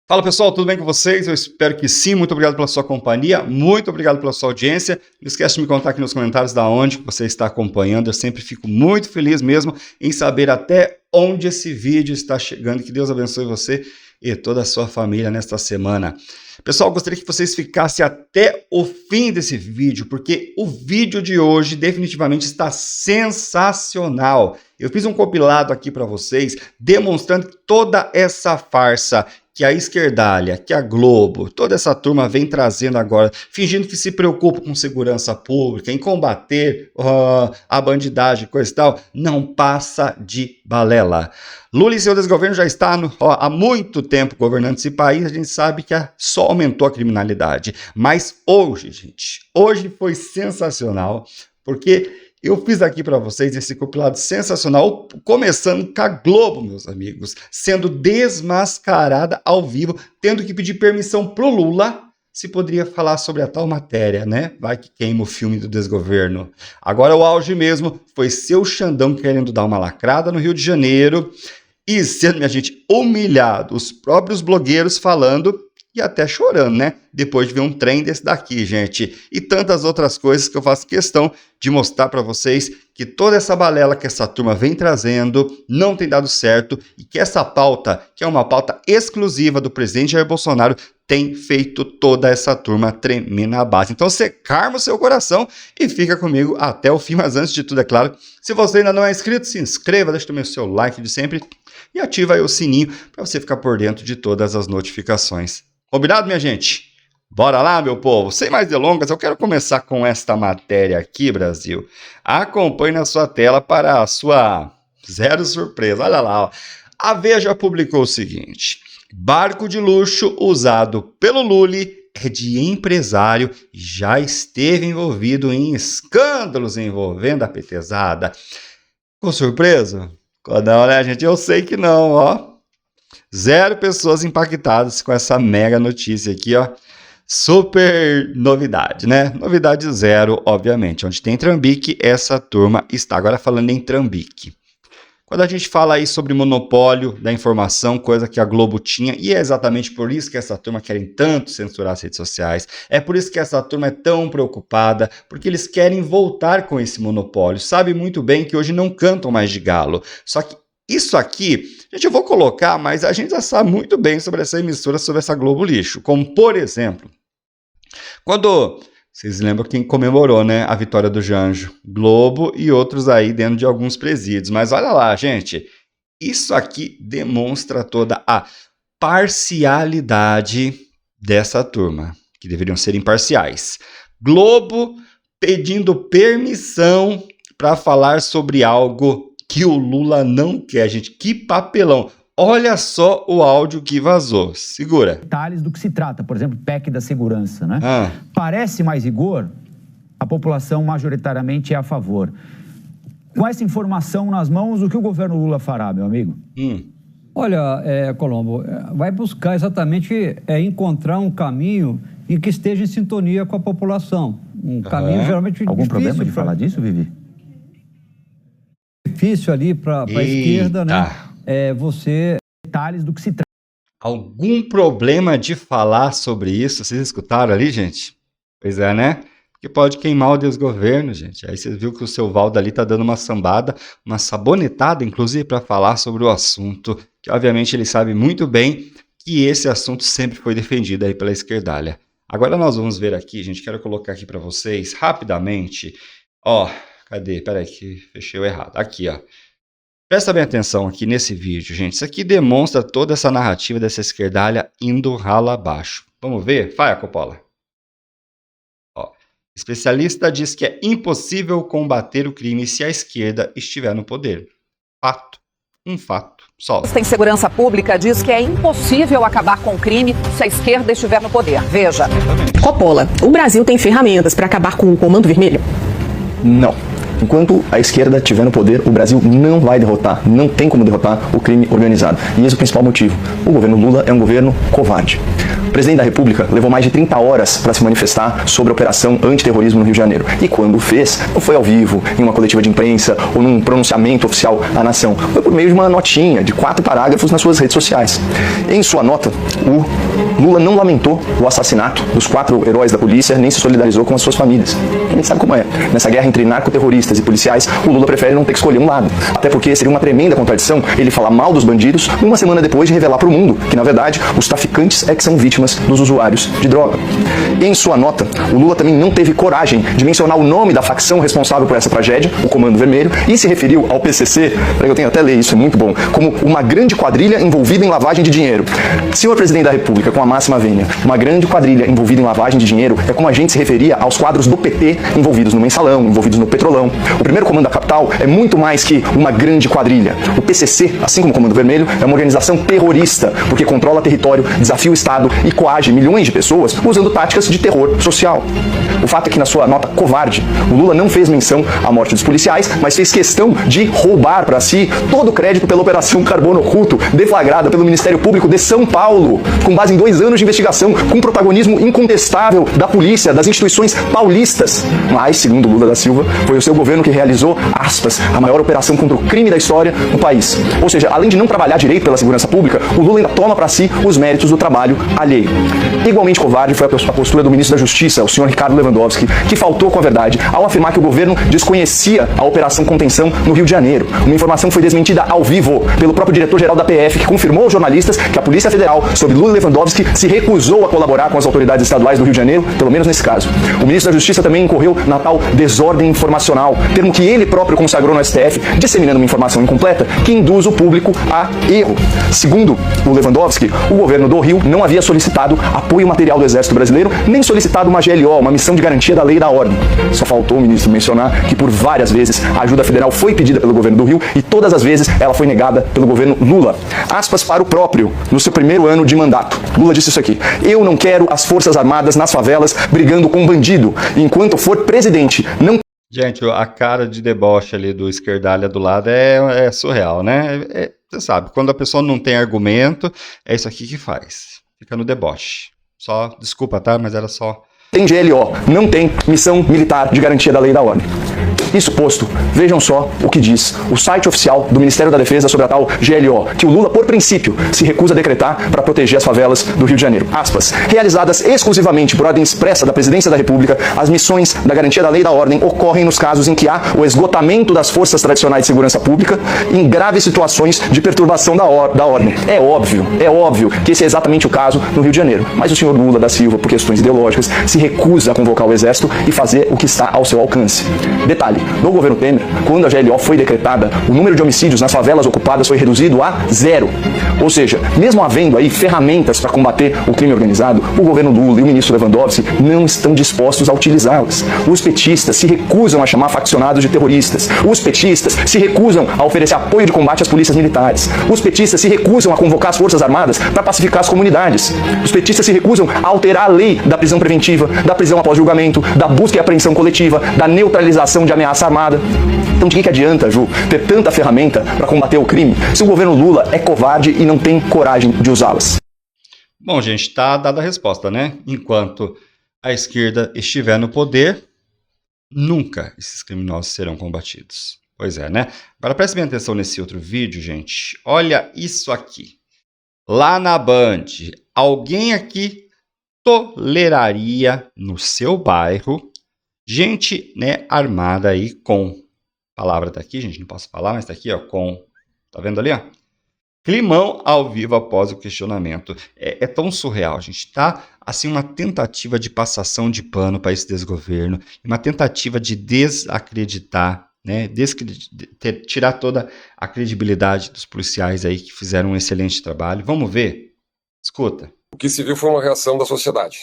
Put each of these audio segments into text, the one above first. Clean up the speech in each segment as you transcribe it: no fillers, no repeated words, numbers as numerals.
Fala pessoal, tudo bem com vocês? Eu espero que sim, muito obrigado pela sua companhia, muito obrigado pela sua audiência. Não esquece de me contar aqui nos comentários da onde você está acompanhando, eu sempre fico muito feliz mesmo em saber até onde esse vídeo está chegando. Que Deus abençoe você e toda a sua família nesta semana. Pessoal, gostaria que vocês ficassem até o fim desse vídeo, porque o vídeo de hoje definitivamente está sensacional. Eu fiz um compilado aqui para vocês, demonstrando toda essa farsa que a esquerdalha, que a Globo, toda essa turma vem trazendo agora, fingindo que se preocupa com segurança pública, em combater a bandidagem, coisa e tal, não passa de balela. Lula e seu desgoverno já está há muito tempo governando esse país, a gente sabe que só aumentou a criminalidade. Mas hoje, gente, hoje foi sensacional, porque eu fiz aqui para vocês esse compilado sensacional, começando com a Globo, meus amigos, sendo desmascarada ao vivo, tendo que pedir permissão pro Lula se poderia falar sobre a tal matéria, né? Vai que queima o filme do desgoverno. Agora o auge mesmo foi seu Xandão querendo dar uma lacrada no Rio de Janeiro e sendo, minha gente, humilhado, os próprios blogueiros falando e até chorando, né? Depois de ver um trem desse daqui, gente. E tantas outras coisas que eu faço questão de mostrar para vocês que toda essa balela que essa turma vem trazendo não tem dado certo e que essa pauta, que é uma pauta exclusiva do presidente Jair Bolsonaro, tem feito toda essa turma tremer na base. Então você calma o seu coração e fica comigo até o fim. Mas antes de tudo, é claro, se você ainda não é inscrito, se inscreva, deixa também o seu like de sempre e ativa aí o sininho para você ficar por dentro de todas as notificações. Combinado, minha gente? Bora lá, meu povo. Sem mais delongas, eu quero começar com esta matéria aqui, Brasil. Acompanhe na sua tela para a sua zero surpresa. Olha lá, ó. A Veja publicou o seguinte: barco de luxo usado pelo Lula é de empresário e já esteve envolvido em escândalos envolvendo a petezada. Ficou surpreso? Não, né, gente? Eu sei que não, ó. Zero pessoas impactadas com essa mega notícia aqui, ó. Super novidade, né? Novidade zero, obviamente. Onde tem trambique, essa turma está. Agora falando em trambique. Quando a gente fala aí sobre monopólio da informação, coisa que a Globo tinha, e é exatamente por isso que essa turma querem tanto censurar as redes sociais, é por isso que essa turma é tão preocupada, porque eles querem voltar com esse monopólio. Sabe muito bem que hoje não cantam mais de galo. Só que isso aqui, gente, eu vou colocar, mas a gente já sabe muito bem sobre essa emissora, sobre essa Globo lixo. Como, por exemplo, quando vocês lembram quem comemorou, né, a vitória do Janjo? Globo e outros aí dentro de alguns presídios. Mas olha lá, gente, isso aqui demonstra toda a parcialidade dessa turma, que deveriam ser imparciais. Globo pedindo permissão para falar sobre algo que o Lula não quer, gente. Que papelão. Olha só o áudio que vazou. Segura. Detalhes do que se trata, por exemplo, PEC da segurança, né? Parece mais rigor, a população majoritariamente é a favor. Com essa informação nas mãos, o que o governo Lula fará, meu amigo? Olha, Colombo, vai buscar exatamente encontrar um caminho em que esteja em sintonia com a população. Um caminho geralmente Algum difícil problema de falar disso, Vivi? Difícil ali para a esquerda, né? Você... Detalhes do que se trata. Algum problema de falar sobre isso? Vocês escutaram ali, gente? Pois é, né? Porque pode queimar o desgoverno, gente. Aí você viu que o seu Valdo ali tá dando uma sambada, uma sabonetada, inclusive, para falar sobre o assunto, que obviamente ele sabe muito bem que esse assunto sempre foi defendido aí pela esquerdalha. Agora nós vamos ver aqui, gente, quero colocar aqui para vocês, rapidamente, ó, cadê? Peraí que fechei o errado. Aqui, ó. Presta bem atenção aqui nesse vídeo, gente. Isso aqui demonstra toda essa narrativa dessa esquerdalha indo rala abaixo. Vamos ver? Vai, Coppola. Ó. Especialista diz que é impossível combater o crime se a esquerda estiver no poder. Fato. Um fato. Só. Tem segurança pública diz que é impossível acabar com o crime se a esquerda estiver no poder. Veja. Coppola, o Brasil tem ferramentas para acabar com o Comando Vermelho? Não. Enquanto a esquerda estiver no poder, o Brasil não vai derrotar, não tem como derrotar o crime organizado. E esse é o principal motivo. O governo Lula é um governo covarde. O presidente da República levou mais de 30 horas para se manifestar sobre a operação antiterrorismo no Rio de Janeiro. E quando fez, não foi ao vivo, em uma coletiva de imprensa ou num pronunciamento oficial à nação. Foi por meio de uma notinha de 4 parágrafos nas suas redes sociais. Em sua nota, o Lula não lamentou o assassinato dos 4 heróis da polícia, nem se solidarizou com as suas famílias. A gente sabe como é. Nessa guerra entre narcoterroristas e policiais, o Lula prefere não ter que escolher um lado. Até porque seria uma tremenda contradição ele falar mal dos bandidos uma semana depois de revelar para o mundo que, na verdade, os traficantes é que são vítimas dos usuários de droga. Em sua nota, o Lula também não teve coragem de mencionar o nome da facção responsável por essa tragédia, o Comando Vermelho, e se referiu ao PCC, eu tenho até ler isso, é muito bom, como uma grande quadrilha envolvida em lavagem de dinheiro. Senhor Presidente da República, com a máxima vênia, uma grande quadrilha envolvida em lavagem de dinheiro é como a gente se referia aos quadros do PT envolvidos no Mensalão, envolvidos no Petrolão. O primeiro comando da capital é muito mais que uma grande quadrilha. O PCC, assim como o Comando Vermelho, é uma organização terrorista, porque controla território, desafia o Estado e coage milhões de pessoas usando táticas de terror social. O fato é que na sua nota covarde, o Lula não fez menção à morte dos policiais, mas fez questão de roubar para si todo o crédito pela Operação Carbono Oculto, deflagrada pelo Ministério Público de São Paulo, com base em 2 anos de investigação, com protagonismo incontestável da polícia, das instituições paulistas. Mas, segundo Lula da Silva, foi o seu governo que realizou, aspas, a maior operação contra o crime da história no país. Ou seja, além de não trabalhar direito pela segurança pública, o Lula ainda toma para si os méritos do trabalho alheio. Igualmente covarde foi a postura do ministro da Justiça, o senhor Ricardo Lewandowski, que faltou com a verdade ao afirmar que o governo desconhecia a Operação Contenção no Rio de Janeiro. Uma informação foi desmentida ao vivo pelo próprio diretor-geral da PF, que confirmou aos jornalistas que a Polícia Federal, sob Lula e Lewandowski, se recusou a colaborar com as autoridades estaduais do Rio de Janeiro, pelo menos nesse caso. O ministro da Justiça também incorreu na tal desordem informacional, termo que ele próprio consagrou no STF, disseminando uma informação incompleta que induz o público a erro. Segundo o Lewandowski, o governo do Rio não havia solicitado apoio material do Exército Brasileiro, nem solicitado uma GLO, uma missão de garantia da lei e da ordem. Só faltou o ministro mencionar que por várias vezes a ajuda federal foi pedida pelo governo do Rio e todas as vezes ela foi negada pelo governo Lula. Aspas para o próprio, no seu primeiro ano de mandato. Lula disse isso aqui: eu não quero as Forças Armadas nas favelas brigando com bandido. Enquanto for presidente, não... Gente, a cara de deboche ali do esquerdalha do lado é surreal, né? Você sabe, quando a pessoa não tem argumento, é isso aqui que faz. Fica no deboche. Só, desculpa, tá? Mas era só... Tem GLO, não tem missão militar de garantia da lei e da ordem. Isso posto, vejam só o que diz o site oficial do Ministério da Defesa sobre a tal GLO, que o Lula, por princípio, se recusa a decretar para proteger as favelas do Rio de Janeiro. Aspas, realizadas exclusivamente por ordem expressa da Presidência da República, as missões da garantia da lei e da ordem ocorrem nos casos em que há o esgotamento das forças tradicionais de segurança pública em graves situações de perturbação da ordem. É óbvio que esse é exatamente o caso no Rio de Janeiro. Mas o senhor Lula da Silva, por questões ideológicas, se recusa a convocar o Exército e fazer o que está ao seu alcance. Detalhe, no governo Temer, quando a GLO foi decretada, o número de homicídios nas favelas ocupadas foi reduzido a 0. Ou seja, mesmo havendo aí ferramentas para combater o crime organizado, o governo Lula e o ministro Lewandowski não estão dispostos a utilizá-las. Os petistas se recusam a chamar faccionados de terroristas. Os petistas se recusam a oferecer apoio de combate às polícias militares. Os petistas se recusam a convocar as Forças Armadas para pacificar as comunidades. Os petistas se recusam a alterar a lei da prisão preventiva, da prisão após julgamento, da busca e apreensão coletiva, da neutralização de ameaça armada. Então de que adianta, Ju, ter tanta ferramenta para combater o crime se o governo Lula é covarde e não tem coragem de usá-las? Bom, gente, tá dada a resposta, né? Enquanto a esquerda estiver no poder, nunca esses criminosos serão combatidos. Pois é, né? Agora preste bem atenção nesse outro vídeo, gente. Olha isso aqui. Lá na Band, alguém aqui toleraria no seu bairro gente, né, armada aí com... A palavra tá aqui, gente, não posso falar, mas tá aqui, ó, com... Tá vendo ali, ó? Climão ao vivo após o questionamento. É tão surreal, gente. Tá, assim, uma tentativa de passação de pano para esse desgoverno, uma tentativa de desacreditar, né, tirar toda a credibilidade dos policiais aí que fizeram um excelente trabalho. Vamos ver? Escuta. O que se viu foi uma reação da sociedade,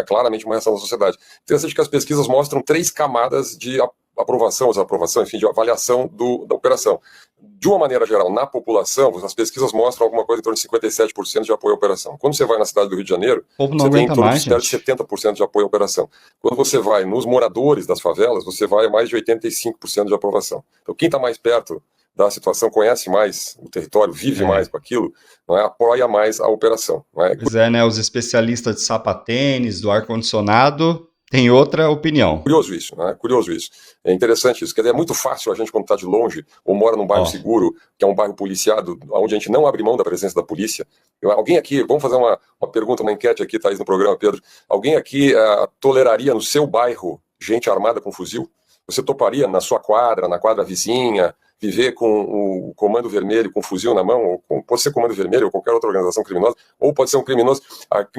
claramente uma reação da sociedade. Interessante que as pesquisas mostram 3 camadas de aprovação, desaprovação, enfim, de avaliação da operação. De uma maneira geral, na população, as pesquisas mostram alguma coisa em torno de 57% de apoio à operação. Quando você vai na cidade do Rio de Janeiro, você tem em torno de 70% de apoio à operação. Quando você vai nos moradores das favelas, você vai a mais de 85% de aprovação. Então, quem está mais perto da situação, conhece mais o território, vive mais com aquilo, não é? Apoia mais a operação. Não é? Pois é, né? Os especialistas de sapatênis, do ar-condicionado, têm outra opinião. Curioso isso, né? Curioso isso. É interessante isso. Quer dizer, é muito fácil a gente, quando está de longe, ou mora num bairro seguro, que é um bairro policiado, onde a gente não abre mão da presença da polícia. Alguém aqui, vamos fazer uma pergunta, uma enquete aqui, Thaís, no programa, Pedro. Alguém aqui toleraria no seu bairro gente armada com fuzil? Você toparia na sua quadra, na quadra vizinha, viver com o Comando Vermelho, com um fuzil na mão, pode ser Comando Vermelho ou qualquer outra organização criminosa, ou pode ser um criminoso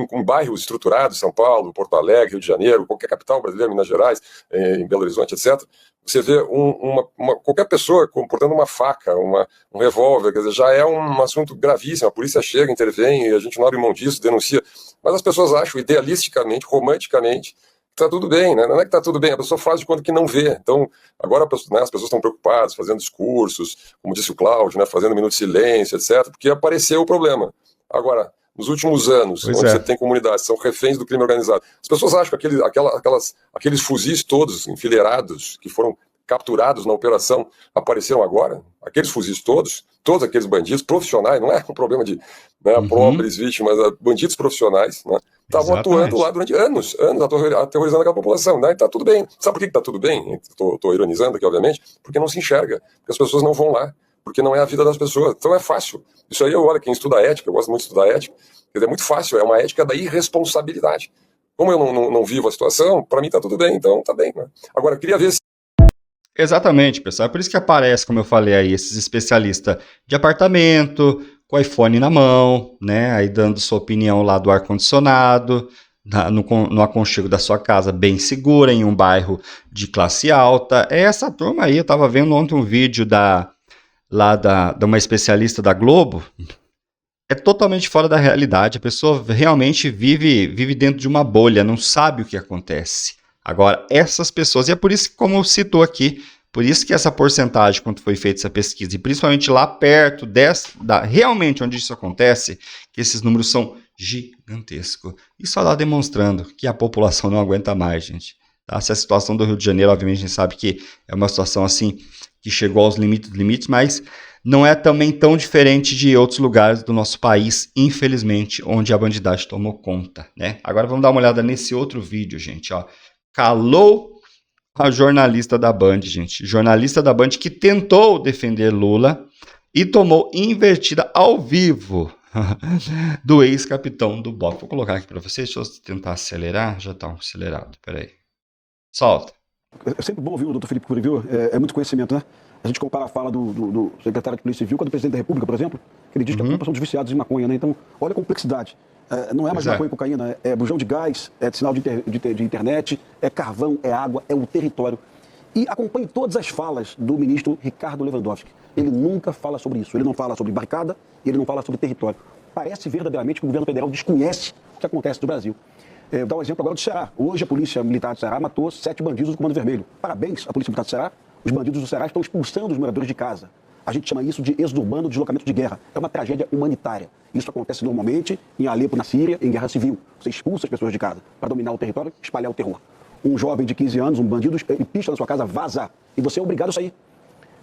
com bairros estruturados, São Paulo, Porto Alegre, Rio de Janeiro, qualquer capital brasileira, Minas Gerais, em Belo Horizonte, etc. Você vê qualquer pessoa portando uma faca, um revólver, quer dizer, já é um assunto gravíssimo, a polícia chega, intervém, e a gente não abre mão disso, denuncia, mas as pessoas acham idealisticamente, romanticamente, tá tudo bem, né? Não é que tá tudo bem, a pessoa faz de conta que não vê. Então, agora né, as pessoas estão preocupadas, fazendo discursos, como disse o Cláudio, né, fazendo minuto de silêncio, etc., porque apareceu o problema. Agora, nos últimos anos, onde você tem comunidades, são reféns do crime organizado, as pessoas acham que aqueles fuzis todos enfileirados, que foram capturados na operação, apareceram agora? Aqueles fuzis todos aqueles bandidos profissionais, não é um problema de pobres vítimas, bandidos profissionais, né? Estavam atuando lá durante anos aterrorizando aquela população, né? E tá tudo bem. Sabe por que tá tudo bem? Estou ironizando aqui, obviamente, porque não se enxerga, porque as pessoas não vão lá, porque não é a vida das pessoas. Então é fácil. Isso aí, olha, quem estuda ética, eu gosto muito de estudar ética, quer dizer, é muito fácil, é uma ética da irresponsabilidade. Como eu não vivo a situação, para mim tá tudo bem, então tá bem, né? Agora, eu queria ver se... Exatamente, pessoal. É por isso que aparece, como eu falei aí, esses especialistas de apartamento, com o iPhone na mão, né? Aí dando sua opinião lá do ar-condicionado, no aconchego da sua casa, bem segura, em um bairro de classe alta. É essa turma aí, eu estava vendo ontem um vídeo de uma especialista da Globo. É totalmente fora da realidade. A pessoa realmente vive dentro de uma bolha, não sabe o que acontece. Agora, essas pessoas, e é por isso que, como citou aqui, por isso que essa porcentagem, quando foi feita essa pesquisa, e principalmente lá perto realmente onde isso acontece, que esses números são gigantescos. Isso lá demonstrando que a população não aguenta mais, gente. Tá? Se a situação do Rio de Janeiro, obviamente, a gente sabe que é uma situação assim, que chegou aos limites, mas não é também tão diferente de outros lugares do nosso país, infelizmente, onde a bandidagem tomou conta, né? Agora vamos dar uma olhada nesse outro vídeo, gente, ó. Calou a jornalista da Band, gente. Jornalista da Band que tentou defender Lula e tomou invertida ao vivo do ex-capitão do BOP. Vou colocar aqui para vocês, deixa eu tentar acelerar. Já está acelerado, peraí. Solta. É sempre bom ouvir o doutor Felipe Cury, viu? É muito conhecimento, né? A gente compara a fala do secretário de Polícia Civil com a do presidente da República, por exemplo, que ele diz que a culpa são dos viciados em maconha, né? Então, olha a complexidade. Não é mais maconha e cocaína, é bujão de gás, é sinal de internet, é carvão, é água, é o território. E acompanhe todas as falas do ministro Ricardo Lewandowski. Ele nunca fala sobre isso. Ele não fala sobre barricada e ele não fala sobre território. Parece verdadeiramente que o governo federal desconhece o que acontece no Brasil. Vou dar um exemplo agora do Ceará. Hoje a Polícia Militar do Ceará matou 7 bandidos do Comando Vermelho. Parabéns à Polícia Militar do Ceará. Os bandidos do Ceará estão expulsando os moradores de casa. A gente chama isso de êxodo urbano, deslocamento de guerra. É uma tragédia humanitária. Isso acontece normalmente em Alepo, na Síria, em guerra civil. Você expulsa as pessoas de casa para dominar o território, espalhar o terror. Um jovem de 15 anos, um bandido, ele picha na sua casa, vaza. E você é obrigado a sair.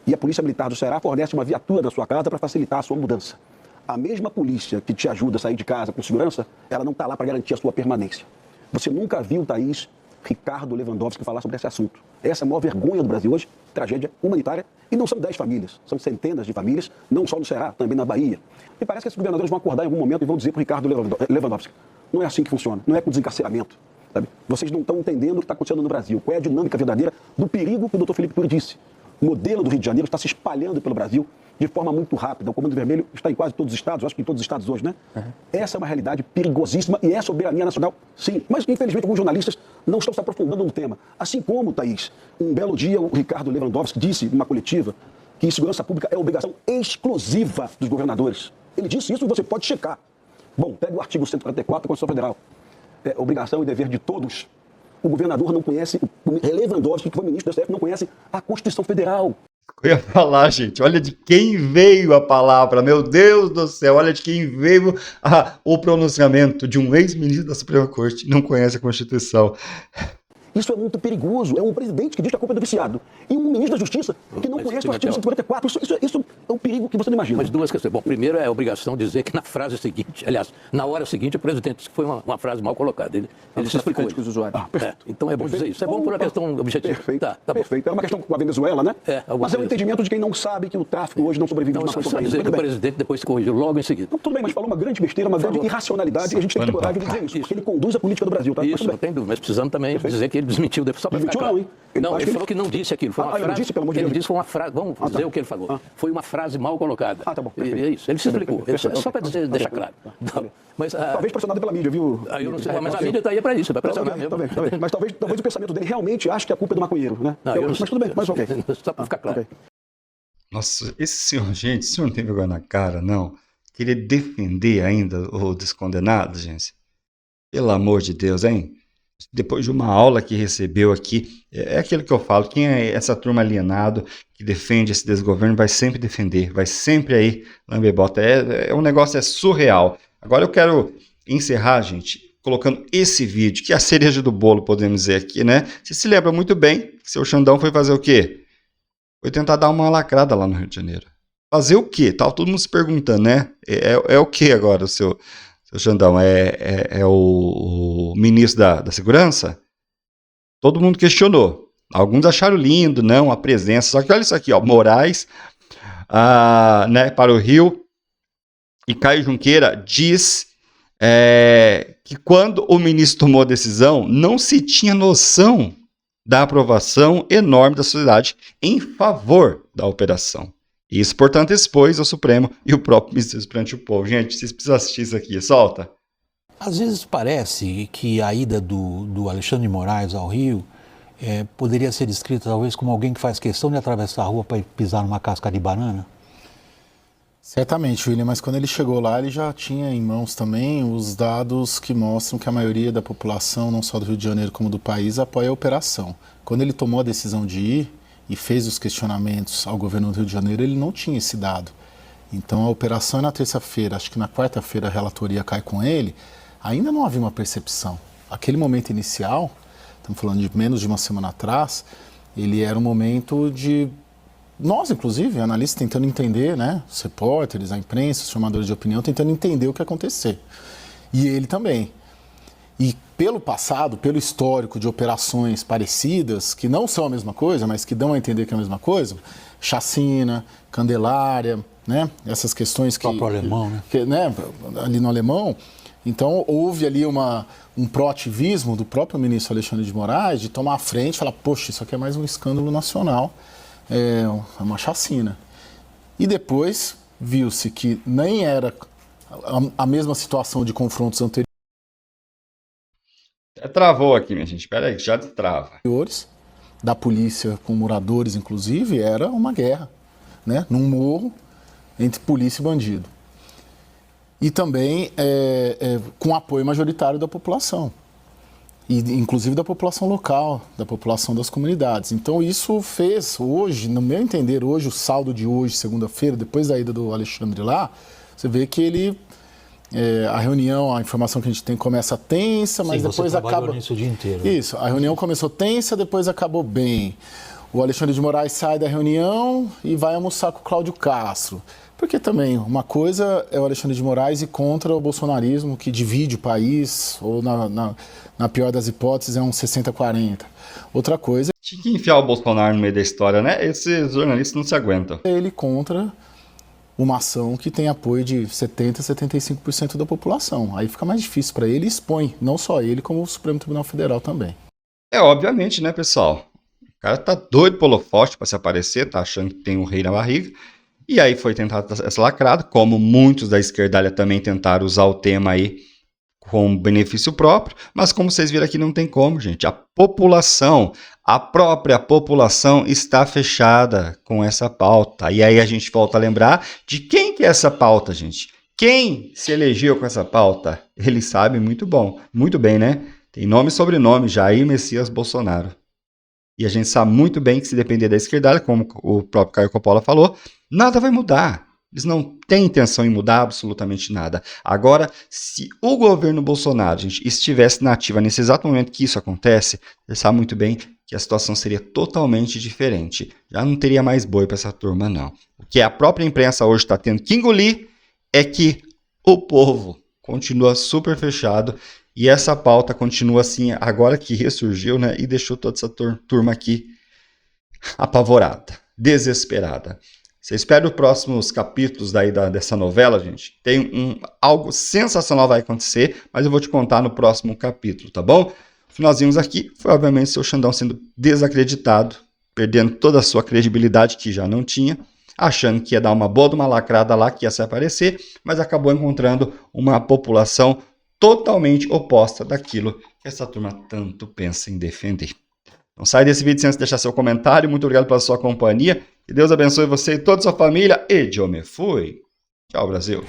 E a Polícia Militar do Ceará fornece uma viatura da sua casa para facilitar a sua mudança. A mesma polícia que te ajuda a sair de casa com segurança, ela não está lá para garantir a sua permanência. Você nunca viu, Thaís, Ricardo Lewandowski falar sobre esse assunto. Essa é a maior vergonha do Brasil hoje, tragédia humanitária, e não são 10 famílias, são centenas de famílias, não só no Ceará, também na Bahia. E parece que esses governadores vão acordar em algum momento e vão dizer para o Ricardo Lewandowski, não é assim que funciona, não é com desencarceramento. Sabe? Vocês não estão entendendo o que está acontecendo no Brasil, qual é a dinâmica verdadeira do perigo que o doutor Felipe Cury disse. O modelo do Rio de Janeiro está se espalhando pelo Brasil de forma muito rápida. O Comando Vermelho está em quase todos os estados, acho que em todos os estados hoje, né? Essa é uma realidade perigosíssima e é soberania nacional, sim. Mas, infelizmente, alguns jornalistas não estão se aprofundando no tema. Assim como, Thaís, um belo dia o Ricardo Lewandowski disse numa coletiva que segurança pública é obrigação exclusiva dos governadores. Ele disse isso e você pode checar. Bom, pega o artigo 144 da Constituição Federal. É obrigação e dever de todos o governador não conhece, o Lewandowski, que foi ministro da STF, não conhece a Constituição Federal. Eu ia falar, gente, olha de quem veio a palavra, meu Deus do céu, olha de quem veio o pronunciamento de um ex-ministro da Suprema Corte, não conhece a Constituição. Isso é muito perigoso. É um presidente que diz que a culpa é do viciado. E um ministro da Justiça que não conhece o artigo 144. Isso é um perigo que você não imagina. Mas duas questões. Bom, primeiro é a obrigação de dizer que na frase seguinte, aliás, na hora seguinte, o presidente disse que foi uma frase mal colocada. Ele se explicou. Os usuários. Então é bom dizer isso. É bom por uma questão objetiva. Perfeito. Tá perfeito. É uma questão com a Venezuela, né? Mas é um entendimento de quem não sabe que o tráfico hoje não sobrevive de uma coisa. Dizer que o presidente depois se corrigiu logo em seguida. Tudo bem, mas falou uma grande besteira, uma grande irracionalidade, e a gente tem que ter coragem de dizer isso, porque ele conduz a política do Brasil, tá? Isso, não tem dúvida. Mas precisamos também dizer que ele desmentiu depois. Ele falou que não disse aquilo. Foi uma frase. Ele disse foi uma frase. Vamos dizer o que ele falou. Foi uma frase mal colocada. Tá bom. É isso. Ele se explicou. Só para deixar claro. Mas, talvez pressionado pela mídia, viu? Eu não sei, mas a mídia está aí para isso, para pressionar. Mas talvez o pensamento dele realmente ache que a culpa é do maconheiro, né? Mas tudo bem, mas ok. Só para ficar claro. Nossa, esse senhor, gente, esse senhor não tem vergonha na cara, não? Querer defender ainda o descondenado, gente? Pelo amor de Deus, hein? Depois de uma aula que recebeu aqui, é aquilo que eu falo, quem é essa turma alienado que defende esse desgoverno vai sempre defender, vai sempre aí lamber bota. O negócio é surreal. Agora eu quero encerrar, gente, colocando esse vídeo, que é a cereja do bolo, podemos dizer aqui, né? Você se lembra muito bem que seu Xandão foi fazer o quê? Foi tentar dar uma lacrada lá no Rio de Janeiro. Fazer o quê? Tava todo mundo se perguntando, né? É o que agora o seu Xandão? É o ministro da Segurança? Todo mundo questionou. Alguns acharam lindo, não, a presença. Só que olha isso aqui, ó, Moraes né, para o Rio e Caio Junqueira diz que quando o ministro tomou a decisão, não se tinha noção da aprovação enorme da sociedade em favor da operação. Isso, portanto, expôs ao Supremo e o próprio ministro perante o povo. Gente, vocês precisam assistir isso aqui. Solta. Às vezes parece que a ida do Alexandre de Moraes ao Rio poderia ser descrita talvez como alguém que faz questão de atravessar a rua para pisar numa casca de banana. Certamente, William, mas quando ele chegou lá, ele já tinha em mãos também os dados que mostram que a maioria da população, não só do Rio de Janeiro como do país, apoia a operação. Quando ele tomou a decisão de ir e fez os questionamentos ao governo do Rio de Janeiro, ele não tinha esse dado. Então a operação é na terça-feira, acho que na quarta-feira a relatoria cai com ele, ainda não havia uma percepção. Aquele momento inicial, estamos falando de menos de uma semana atrás, ele era um momento de... Nós, inclusive, analistas tentando entender, né, os repórteres, a imprensa, os formadores de opinião, tentando entender o que ia acontecer. E ele também. E pelo passado, pelo histórico de operações parecidas, que não são a mesma coisa, mas que dão a entender que é a mesma coisa, Chacina, Candelária, né, essas questões que... O próprio Alemão, né? Ali no Alemão. Então, houve ali um proativismo do próprio ministro Alexandre de Moraes de tomar a frente e falar, poxa, isso aqui é mais um escândalo nacional. É uma chacina. E depois viu-se que nem era a mesma situação de confrontos anteriores. Travou aqui, minha gente. Espera aí, já trava. Da polícia com moradores, inclusive, era uma guerra, né? Num morro entre polícia e bandido. E também com apoio majoritário da população. E, inclusive da população local, da população das comunidades. Então isso fez hoje, no meu entender, hoje, o saldo de hoje, segunda-feira, depois da ida do Alexandre lá, você vê que ele, a reunião, a informação que a gente tem começa tensa, mas depois acaba... Nisso o dia inteiro. Isso, a reunião começou tensa, depois acabou bem. O Alexandre de Moraes sai da reunião e vai almoçar com o Cláudio Castro. Porque também, uma coisa é o Alexandre de Moraes ir contra o bolsonarismo, que divide o país, ou na pior das hipóteses é um 60-40. Outra coisa... Tinha que enfiar o Bolsonaro no meio da história, né? Esses jornalistas não se aguentam. Ele contra uma ação que tem apoio de 70%, 75% da população. Aí fica mais difícil para ele e expõe, não só ele, como o Supremo Tribunal Federal também. Obviamente, né, pessoal? O cara tá doido pelo holofote para se aparecer, tá achando que tem um rei na barriga. E aí foi tentado essa lacrada, como muitos da esquerdalha também tentaram usar o tema aí com benefício próprio, mas como vocês viram aqui não tem como, gente. A própria população está fechada com essa pauta. E aí a gente volta a lembrar de quem que é essa pauta, gente. Quem se elegeu com essa pauta? Eles sabem muito bem, né? Tem nome e sobrenome, Jair Messias Bolsonaro. E a gente sabe muito bem que se depender da esquerdalha, como o próprio Caio Coppola falou, nada vai mudar. Eles não têm intenção em mudar absolutamente nada. Agora, se o governo Bolsonaro, gente, estivesse na ativa nesse exato momento que isso acontece, você sabe muito bem que a situação seria totalmente diferente. Já não teria mais boi para essa turma, não. O que a própria imprensa hoje está tendo que engolir é que o povo continua super fechado e essa pauta continua assim, agora que ressurgiu, né, e deixou toda essa turma aqui apavorada, desesperada. Você espera os próximos capítulos dessa novela, gente? Tem algo sensacional vai acontecer, mas eu vou te contar no próximo capítulo, tá bom? Finalzinhos aqui, foi obviamente seu Xandão sendo desacreditado, perdendo toda a sua credibilidade, que já não tinha, achando que ia dar uma boa de uma lacrada lá, que ia se aparecer, mas acabou encontrando uma população totalmente oposta daquilo que essa turma tanto pensa em defender. Não sai desse vídeo sem deixar seu comentário. Muito obrigado pela sua companhia. Que Deus abençoe você e toda a sua família. E eu me fui. Tchau, Brasil.